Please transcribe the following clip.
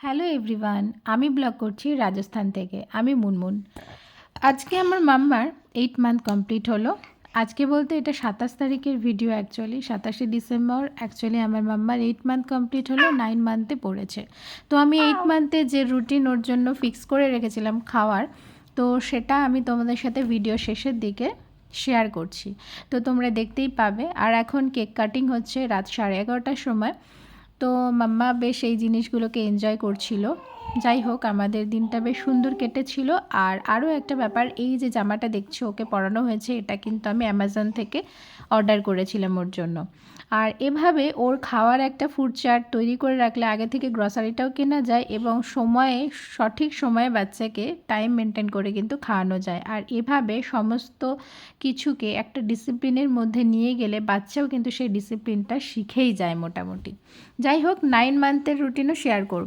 Hello everyone, আমি blog করছি রাজস্থান থেকে। আমি মুনমুন। আজকে আমার মাম্মার 8 মান্থ কমপ্লিট হলো। আজকে বলতে এটা 27 তারিখের ভিডিও, অ্যাকচুয়ালি 27শে ডিসেম্বর অ্যাকচুয়ালি আমার মাম্মার 8 মান্থ কমপ্লিট হলো, 9 মান্থে পড়েছে। তো আমি 8 মান্থে যে রুটিন ওর জন্য ফিক্স করে রেখেছিলাম খাওয়ার, তো সেটা আমি তোমাদের সাথে ভিডিও শেষের দিকে শেয়ার করছি। তো তোমরা দেখতেই পাবে। আর এখন কেক কাটিং হচ্ছে রাত 11:30টার সময়। তো মাম্মা বেশ এই জিনিসগুলোকে এনজয় করছিল। যাই হোক, আমাদের দিনটা বেশ সুন্দর কেটেছিল। আর আরও একটা ব্যাপার, এই যে জামাটা দেখছো ওকে পরানো হয়েছে, এটা কিন্তু আমি অ্যামাজন থেকে অর্ডার করেছিলাম ওর জন্য। আর এভাবে ওর খাওয়ার একটা ফুড চার্ট তৈরি করে রাখলে আগে থেকে গ্রসারিটাও কেনা যায় এবং সঠিক সময়ে বাচ্চাকে টাইম মেনটেন করে কিন্তু খাওয়ানো যায়। আর এভাবে সমস্ত কিছুকে একটা ডিসিপ্লিনের মধ্যে নিয়ে গেলে বাচ্চাও কিন্তু সেই ডিসিপ্লিনটা শিখেই যায় মোটামুটি। যাই হোক, 9 মান্থের রুটিনও শেয়ার করব।